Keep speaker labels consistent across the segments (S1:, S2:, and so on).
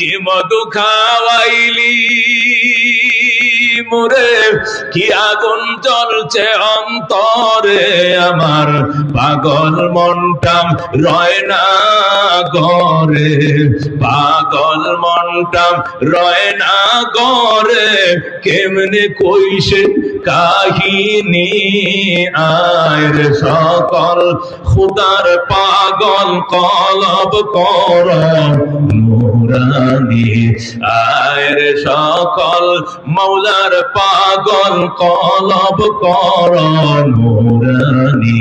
S1: কি মধু খাওয়াইলি মোরে, কি আগুন জ্বলছে অন্তরে আমার, পাগল মনটা রয় না ঘরে, পাগল মনটা রয় না ঘরে, কেমনে কইছে কাহিনী আয়ের সকল খুদার পাগল কলব কর নুরানি, আয়ের সকল মৌলার পাগল কলব কর নুরানি।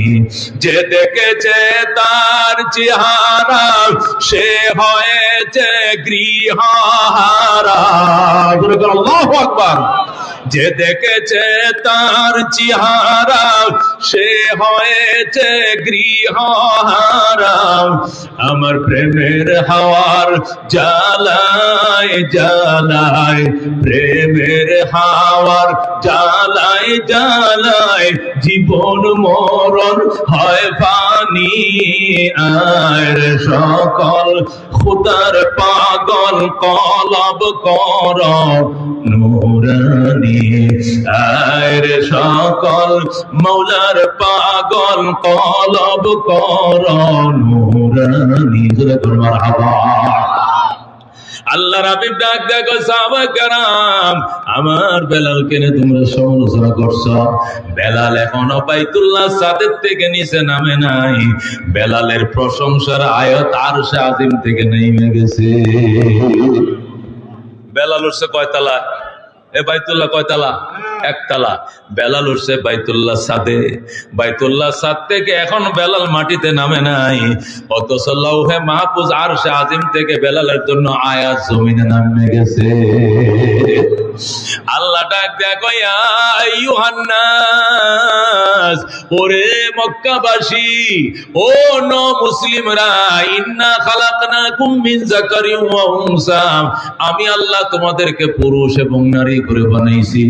S1: যে দেখেছে তার চেহারা সে হয়েছে গৃহহারা। আল্লাহু আকবার। যে দেখেছে তার চেহারা সে হয়েছে গৃহহারা। আমার প্রেমের হাওয়ার জ্বালায় জ্বালায়, প্রেমের হাওয়ার জ্বালায় জ্বালায়, জীবন মরণ হয় পানি আর সকল খুদার পাগল কলব কর নুরানি, আর সকল মৌলার পাগল কলব কর নুরানি। মারহাবা। আল্লাহর হাবিব ডাক দেখো সাহাবা কেরাম, আমার বেলালকে নিয়ে তোমরা সমালোচনা করছো। বেলাল এখনো বাইতুল্লাহ ছাদের থেকে নিচে নামে নাই। বেলালের প্রশংসার আয়াত আরশে আজিম থেকে নেমে গেছে। বেলাল উঠছে কয়তলা? এ বাইতুল্লাহ কয়তলা? একতলা। বেলাল উঠছে বাইতুল্লাহ ছাদে। বাইতুল্লাহ ছাদ থেকে এখন বেলাল মাটিতে নামে নাই, অথচ লৌহে মাহফুজ আরশে আজিম থেকে বেলালের জন্য আয়াত জমিনে নামে গেছে। আল্লাহ ডাক দেখো ইয়া আইয়ুহান নাস, ওরে মক্কাবাসী, ও ন মুসলিমরা, ইন্না খালাকনাকুম মিন যাকারিন ওয়া উনসা, আমি আল্লাহ তোমাদেরকে পুরুষ এবং নারী করে বানাইছি।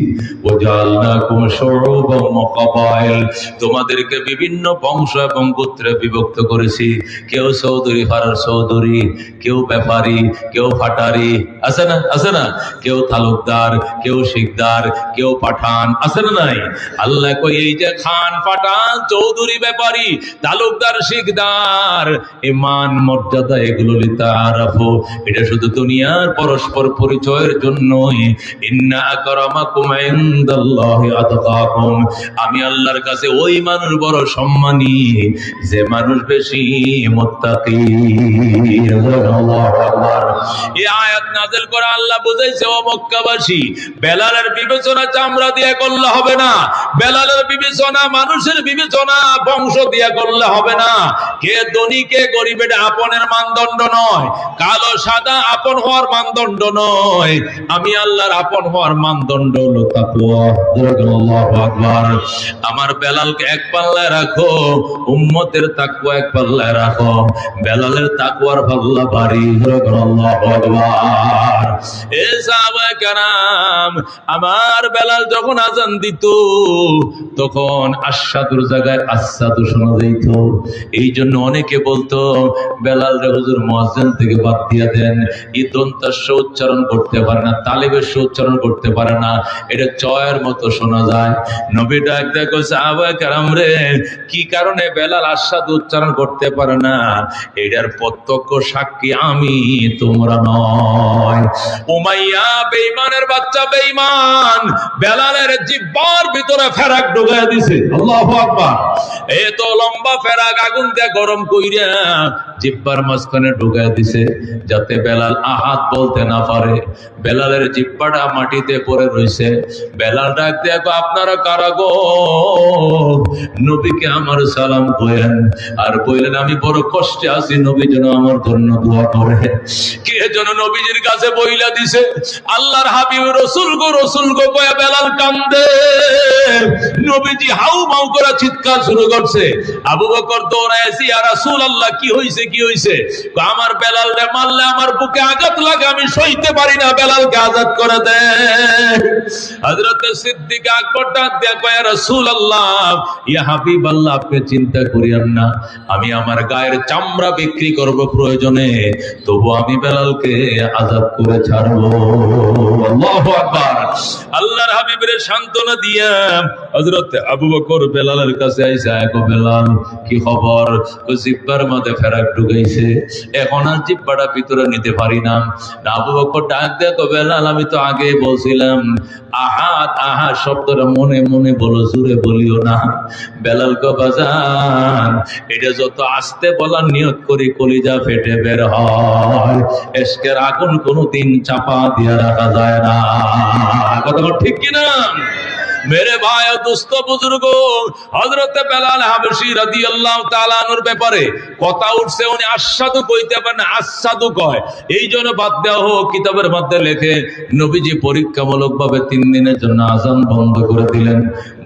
S1: ওয়াজআলনাকুম শুউবান ওয়া কাবাইল, তোমাদেরকে বিভিন্ন বংশ এবং গোত্রে বিভক্ত করেছি। কেউ চৌধুরী ফারার চৌধুরী, কেউ ব্যাপারী, কেউ ফাটারি, আছে না? আছে না? কেউ তালুকদার, কেউ শিকদার, কেউ পাঠান, আছে না নাই? আল্লাহ কই এই যে খান, পাঠান, চৌধুরী, ব্যাপারী, তালুকদার, শিকদার, ইমান মর্যাদা এগুলো লিতারাফু, এটা শুধু দুনিয়ার পরস্পর পরিচয়ের জন্যই। ইন্না আকরামাকুম ইনদাল্লাহি আতকাকুম, আমি আল্লাহর কাছে ওই মানুষ বড় সম্মানী যে মানুষ বেশি মুত্তাকি। আল্লাহু আকবার। এই আয়াত নাযিল করে আল্লাহ বুঝাইছে, ও মক্কাবাসী, বেলালের বিবেচনা চামড়া দিয়ে করলে হবে না। বেলালের বিবেচনা মানুষের বিবেচনা বংশ দিয়ে করলে হবে না। কে ধনী কে গরিব এটা আপনের মানদণ্ড নয়। কালো সাদা আপন হওয়ার মানদণ্ড নয়। আমি আল্লাহর আপন হওয়ার মানদণ্ড হলো তাকওয়া। আল্লাহু আকবার। আমার বেলালকে এক পাল্লায় রাখো, উম্মতের তাকওয়া এক পাল্লায় রাখো। বেলালের তাকওয়ার পাল্লা ভারী। আল্লাহু আকবার। এ সাহাবায়ে কেরাম, আমার বেলাল যখন আজান দিত তখন আশহাদুর জায়গায় আশহাদু শোনা যেত। এই জন্য অনেকে বলতো বেলাল রে হুজুর মুয়াজ্জিন থেকে বাদ দিয়া দেন। এই দন্তাস্য উচ্চারণ করতে পারে না, তালিবের উচ্চারণ করতে পারে না, এটা চয়ের মতো শোনা যায়। নবী ডাক দেখো সাহাবায়ে কেরাম রে, কি কারণে বেলাল আশহাদু উচ্চারণ করতে পারে না? এটার প্রত্যক্ষ সাক্ষী আমি, তোমরা নয়। উমাইয়া বেঈমানের বাচ্চা বেঈমান বেলালের জিহ্বার ভিতরে ফেরাক ঢুকায় দিছে। আল্লাহু আকবার। এত লম্বা ফেরাক আগুন দিয়ে গরম কইরা জিহ্বার মাঝখানে ঢুকায় দিছে যাতে বেলাল আহাত বলতে না পারে। বেলালের জিহ্বাটা মাটিতে পড়ে রইছে। বেলাল ডাক দিয়ে, আপনারা কারা গো? নবীকে আমার সালাম কইলেন আর কইলেন আমি বড় কষ্টে আছি, নবী যেন আমার জন্য দোয়া করে। কে যেন নবীজির কাছে বইলা দিছে, আল্লাহর হাবিব রাসূল গো কয়া বেলাল কান্দে। নবীজি হাউ মাউ করে চিৎকার শুরু করছে। আবু বকর দৌড়ায় এসে, ইয়া রাসূলুল্লাহ কি হইছে কি হইছে? আমার বেলাল রে মারলে আমার বুকে আঘাত লাগে, আমি সইতে পারি না, বেলালকে আজাদ করে দে। হযরত হযরত সিদ্দিক আকবর ডাক দিয়া কয়, ইয়া রাসূলুল্লাহ, ইয়া হাবিবাল্লাহ, আপনি চিন্তা করিয়েন না, আমি আমার গায়ের চামড়া বিক্রি করব প্রয়োজনে, তবু আমি বেলালকে আযাদ করে ছাড়বো। আল্লাহু আকবার। আল্লাহর হাবিবের সান্ত্বনা দিয়া হযরত আবু বকর বেলালের কাছে আইসা, কয় বেলাল কি খবর? কয় জিহ্বার মধ্যে ফেরাক ঢুকাইছে, এখন আর জিহ্বাটা ভিতরে নিতে পারি না। আবু বকর ডাক দেয়া কয়, বেলাল আমি তো আগে বলছিলাম আহাদ আহাদ শব্দটা মনে মনে বলো, জোরে বলিও না। বেলাল কয়, বাজান এটা যত আস্তে বলার নিয়ত করি কলিজা ফেটে বের হয়, ইশকের আগুন কোনোদিন চাপা দিয়া রাখা যায় না। কথা ঠিক কিনা? मेरे भाई दोस्त बुजुर्ग हजरत बेलाल हाबशी রাদিয়াল্লাহু তাআলা আনহুর ব্যাপারে কথা উঠছে, উনি আশহাদু কইতে পারেন না, আশহাদু কয়। এই জন্য বাদ দেওয়া হোক, কিতাবের মধ্যে লেখে নবীজি পরীক্ষামূলক ভাবে 3 দিনের জন্য আযান বন্ধ করে দিলেন।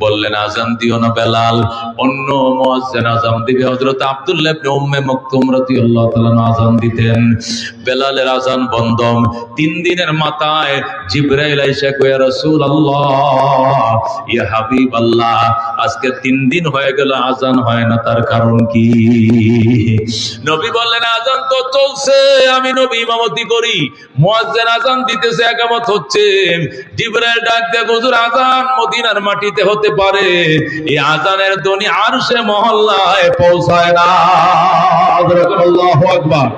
S1: বললেন আযান দিও না বেলাল, অন্য মুয়াজ্জিন আযান দিবে। হযরত আব্দুল্লাহ ইবনে উম্মে মাকতুম রাদিয়াল্লাহু তাআলা আযান দিতেন, বেলালের আযান বন্ধ। 3 দিনের মাথায় জিবরাইল আইসা কয়, ইয়া রাসূলুল্লাহ, ইয়া হাবিবাল্লাহ, আজকে 3 দিন হয়ে গেল আযান হয় না, তার কারণ কি? নবী বললেন আযান তো চলছে, আমি নবী ইমামতি করি, মুয়াজ্জিন আযান দিতেছে, ইকামত হচ্ছে। জিবরাইল ডাক দেয়া, হুজুর আযান মদিনার মাটিতে হতে পারে, এই আযানের ধ্বনি আরশে মহল্লায় পৌঁছায় না। আল্লাহু আকবার।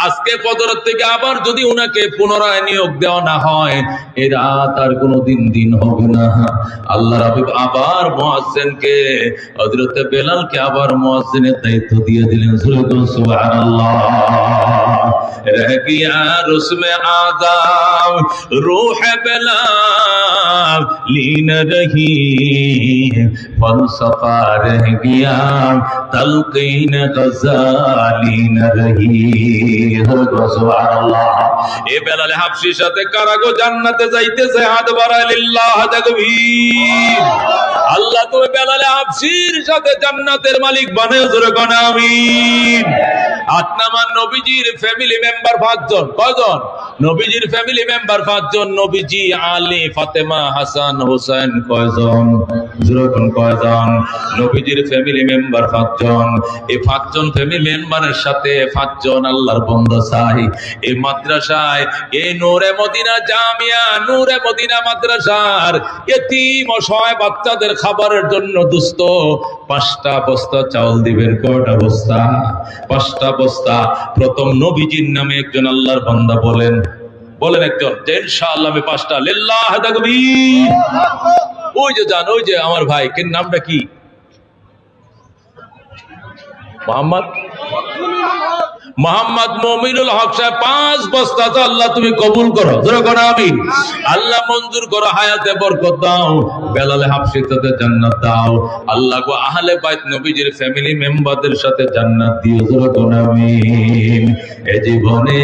S1: আজকে ফজরের থেকে আবার যদি উনাকে পুনরায় নিয়োগ দেওয়া না হয়, এই রাত আর কোনোদিন দিন হবে না। আল্লাহর হাবিব আবার মুয়াজ্জিনকে, হযরত বেলালকে আবার মুয়াজ্জিনের দায়িত্ব দিয়ে দিলেন। সুবহানাল্লাহ। रह गया रुस्म आज़म रूह बेलाल लीन रही, फलसफा रह गया तलकीन गज़ाली न रही। সুবহানাল্লাহ। এই বেলালে হাবশির সাথে কারাগো জান্নাতে যাইতেছে, হাত বাড়ায় লিল্লাহ তাকবীর। আল্লাহ তুমি বেলালে হাবশির সাথে জান্নাতের মালিক বানাও, জোরে কোন আমিন। 8 নাম্বার নবীজির ফ্যামিলি মেম্বার 5 জন। কয়জন? নবীজির ফ্যামিলি মেম্বার 5 জন। নবীজি, আলী, ফাতেমা, হাসান, হোসেন কয়জন? জোরে কোন কয়জন? নবীজির ফ্যামিলি মেম্বার 5 জন। এই 5 জন ফ্যামিলি মেম্বারের সাথে 5 জন আল্লাহর বান্দা চাই এই মাদ্রাসায়, এই নূরে মদিনা জামিয়া, নূরে মদিনা মাদ্রাসার এতিম অসহায় বাচ্চাদের খাবারের জন্য দোস্ত 5টা বস্তা চাউল দিবেন। কয়টা বস্তা? 5টা বস্তা। প্রথম নবীজির নামে একজন আল্লাহর বান্দা বলেন একজন যে ইনশাআল্লাহ আমি 5টা। লিল্লাহ তাকবীর। ওই যে জান, ওই যে আমার ভাই, কে নামটা কি? মোহাম্মদ মুমিনুল হক সাহেব 5 বস্তা তো আল্লাহ তুমি কবুল করো, জোরে করো আমিন। আল্লাহ মঞ্জুর করো, হায়াতে বরকত দাও, বেলালে হাবশিতে জান্নাত দাও। আল্লাহ গো আহলে বাইত নবীজির ফ্যামিলি মেম্বারদের সাথে জান্নাত দিও, জোরে করো আমিন। এই জীবনে